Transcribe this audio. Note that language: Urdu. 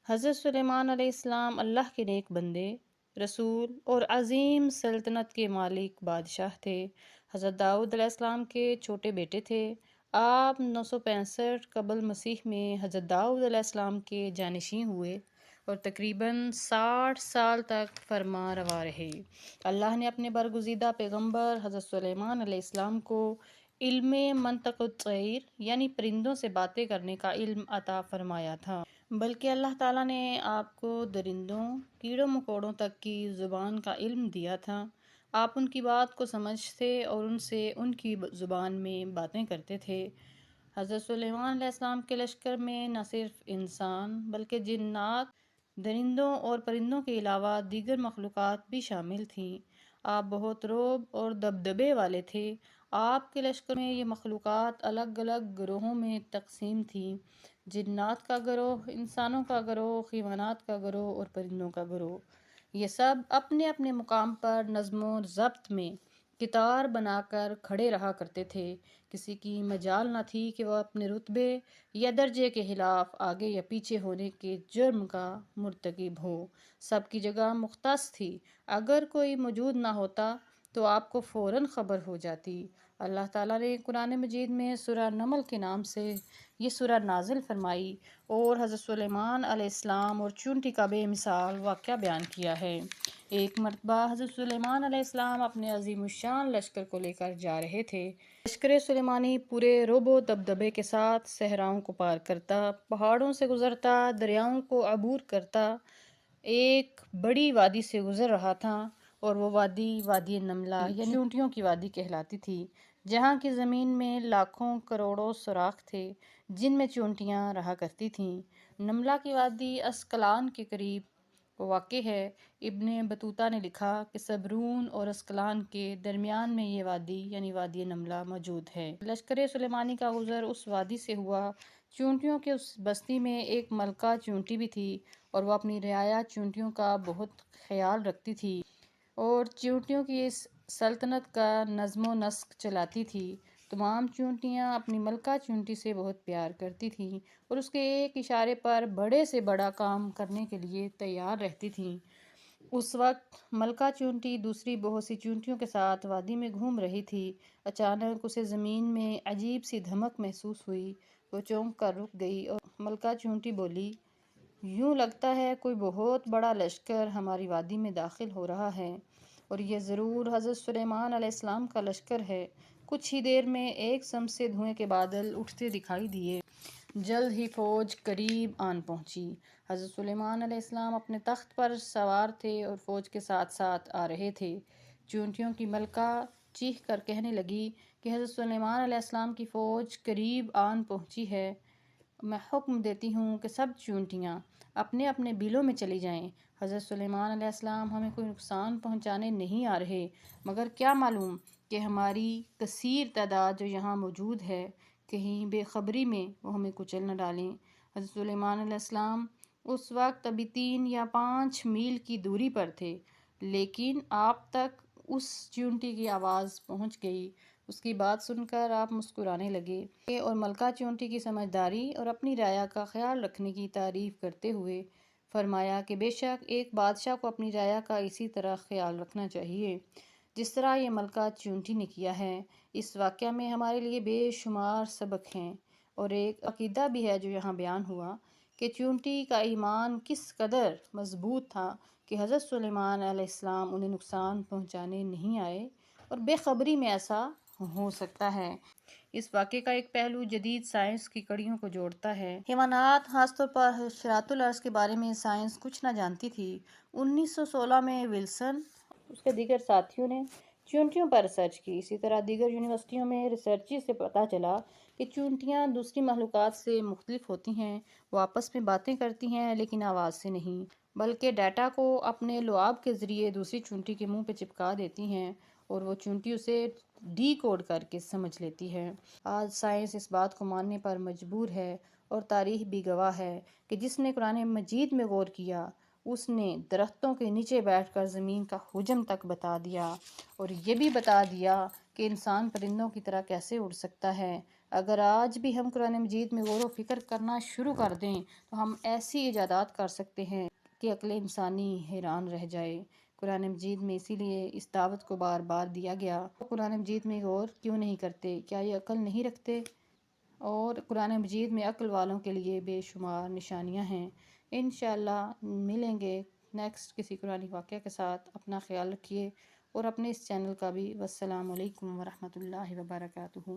حضرت سلیمان علیہ السلام اللہ کے نیک بندے، رسول اور عظیم سلطنت کے مالک بادشاہ تھے۔ حضرت داؤد علیہ السلام کے چھوٹے بیٹے تھے۔ آپ 965 قبل مسیح میں حضرت داؤد علیہ السلام کے جانشین ہوئے اور تقریباً 60 سال تک فرما روا رہے۔ اللہ نے اپنے برگزیدہ پیغمبر حضرت سلیمان علیہ السلام کو علم منطق الطیر یعنی پرندوں سے باتیں کرنے کا علم عطا فرمایا تھا، بلکہ اللہ تعالیٰ نے آپ کو درندوں، کیڑوں مکوڑوں تک کی زبان کا علم دیا تھا۔ آپ ان کی بات کو سمجھتے اور ان سے ان کی زبان میں باتیں کرتے تھے۔ حضرت سلیمان علیہ السلام کے لشکر میں نہ صرف انسان بلکہ جنات، درندوں اور پرندوں کے علاوہ دیگر مخلوقات بھی شامل تھیں۔ آپ بہت رعب اور دبدبے والے تھے۔ آپ کے لشکر میں یہ مخلوقات الگ الگ گروہوں میں تقسیم تھیں: جنات کا گروہ، انسانوں کا گروہ، حیوانات کا گروہ اور پرندوں کا گروہ۔ یہ سب اپنے اپنے مقام پر نظم و ضبط میں قطار بنا کر کھڑے رہا کرتے تھے۔ کسی کی مجال نہ تھی کہ وہ اپنے رتبے یا درجے کے خلاف آگے یا پیچھے ہونے کے جرم کا مرتکب ہو۔ سب کی جگہ مختص تھی۔ اگر کوئی موجود نہ ہوتا تو آپ کو فوراً خبر ہو جاتی۔ اللہ تعالیٰ نے قرآن مجید میں سورہ نمل کے نام سے یہ سورہ نازل فرمائی اور حضرت سلیمان علیہ السلام اور چونٹی کا بے مثال واقعہ بیان کیا ہے۔ ایک مرتبہ حضرت سلیمان علیہ السلام اپنے عظیم الشان لشکر کو لے کر جا رہے تھے۔ لشکر سلیمانی پورے رعب و دبدبے کے ساتھ صحراؤں کو پار کرتا، پہاڑوں سے گزرتا، دریاؤں کو عبور کرتا ایک بڑی وادی سے گزر رہا تھا، اور وہ وادی وادی نملہ یعنی چونٹیوں کی وادی کہلاتی تھی، جہاں کی زمین میں لاکھوں کروڑوں سوراخ تھے جن میں چونٹیاں رہا کرتی تھیں۔ نملہ کی وادی اسکلان کے قریب واقع ہے۔ ابن بطوطہ نے لکھا کہ صبرون اور اسکلان کے درمیان میں یہ وادی یعنی وادی نملہ موجود ہے۔ لشکر سلیمانی کا گزر اس وادی سے ہوا۔ چونٹیوں کے اس بستی میں ایک ملکہ چونٹی بھی تھی اور وہ اپنی رعایا چونٹیوں کا بہت خیال رکھتی تھی اور چونٹیوں کی اس سلطنت کا نظم و نسق چلاتی تھی۔ تمام چونٹیاں اپنی ملکہ چونٹی سے بہت پیار کرتی تھیں اور اس کے ایک اشارے پر بڑے سے بڑا کام کرنے کے لیے تیار رہتی تھیں۔ اس وقت ملکہ چونٹی دوسری بہت سی چونٹیوں کے ساتھ وادی میں گھوم رہی تھی۔ اچانک اسے زمین میں عجیب سی دھمک محسوس ہوئی۔ وہ چونک کر رک گئی اور ملکہ چونٹی بولی، یوں لگتا ہے کوئی بہت بڑا لشکر ہماری وادی میں داخل ہو رہا ہے، اور یہ ضرور حضرت سلیمان علیہ السلام کا لشکر ہے۔ کچھ ہی دیر میں ایک سمت سے دھوئیں کے بادل اٹھتے دکھائی دیے۔ جلد ہی فوج قریب آن پہنچی۔ حضرت سلیمان علیہ السلام اپنے تخت پر سوار تھے اور فوج کے ساتھ ساتھ آ رہے تھے۔ چونٹیوں کی ملکہ چیخ کر کہنے لگی کہ حضرت سلیمان علیہ السلام کی فوج قریب آن پہنچی ہے۔ میں حکم دیتی ہوں کہ سب چونٹیاں اپنے اپنے بیلوں میں چلی جائیں۔ حضرت سلیمان علیہ السلام ہمیں کوئی نقصان پہنچانے نہیں آ رہے، مگر کیا معلوم کہ ہماری کثیر تعداد جو یہاں موجود ہے، کہیں بے خبری میں وہ ہمیں کچل نہ ڈالیں۔ حضرت سلیمان علیہ السلام اس وقت ابھی 3 یا 5 میل کی دوری پر تھے، لیکن آپ تک اس چونٹی کی آواز پہنچ گئی۔ اس کی بات سن کر آپ مسکرانے لگے اور ملکہ چونٹی کی سمجھداری اور اپنی رعایا کا خیال رکھنے کی تعریف کرتے ہوئے فرمایا کہ بے شک ایک بادشاہ کو اپنی رعایا کا اسی طرح خیال رکھنا چاہیے جس طرح یہ ملکہ چونٹی نے کیا ہے۔ اس واقعہ میں ہمارے لیے بے شمار سبق ہیں، اور ایک عقیدہ بھی ہے جو یہاں بیان ہوا کہ چونٹی کا ایمان کس قدر مضبوط تھا کہ حضرت سلیمان علیہ السلام انہیں نقصان پہنچانے نہیں آئے، اور بے خبری میں ایسا ہو سکتا ہے۔ اس واقعے کا ایک پہلو جدید سائنس کی کڑیوں کو جوڑتا ہے۔ حیوانات، خاص طور پر حشرات الارض کے بارے میں سائنس کچھ نہ جانتی تھی۔ 1916 میں ولسن اس کے دیگر ساتھیوں نے چونٹیوں پر ریسرچ کی۔ اسی طرح دیگر یونیورسٹیوں میں ریسرچ سے پتہ چلا کہ چونٹیاں دوسری مخلوقات سے مختلف ہوتی ہیں۔ وہ آپس میں باتیں کرتی ہیں لیکن آواز سے نہیں، بلکہ ڈیٹا کو اپنے لعاب کے ذریعے دوسری چونٹی کے منہ پہ چپکا دیتی ہیں اور وہ چونٹی اسے ڈی کوڈ کر کے سمجھ لیتی ہے۔ آج سائنس اس بات کو ماننے پر مجبور ہے، اور تاریخ بھی گواہ ہے کہ جس نے قرآن مجید میں غور کیا اس نے درختوں کے نیچے بیٹھ کر زمین کا حجم تک بتا دیا، اور یہ بھی بتا دیا کہ انسان پرندوں کی طرح کیسے اڑ سکتا ہے۔ اگر آج بھی ہم قرآن مجید میں غور و فکر کرنا شروع کر دیں تو ہم ایسی ایجادات کر سکتے ہیں کہ عقل انسانی حیران رہ جائے۔ قرآن مجید میں اسی لیے اس دعوت کو بار بار دیا گیا۔ قرآن مجید میں غور کیوں نہیں کرتے؟ کیا یہ عقل نہیں رکھتے؟ اور قرآن مجید میں عقل والوں کے لیے بے شمار نشانیاں ہیں۔ انشاءاللہ ملیں گے نیکسٹ کسی قرآنی واقعہ کے ساتھ۔ اپنا خیال رکھیے اور اپنے اس چینل کا بھی۔ والسلام علیکم ورحمۃ اللہ وبرکاتہ۔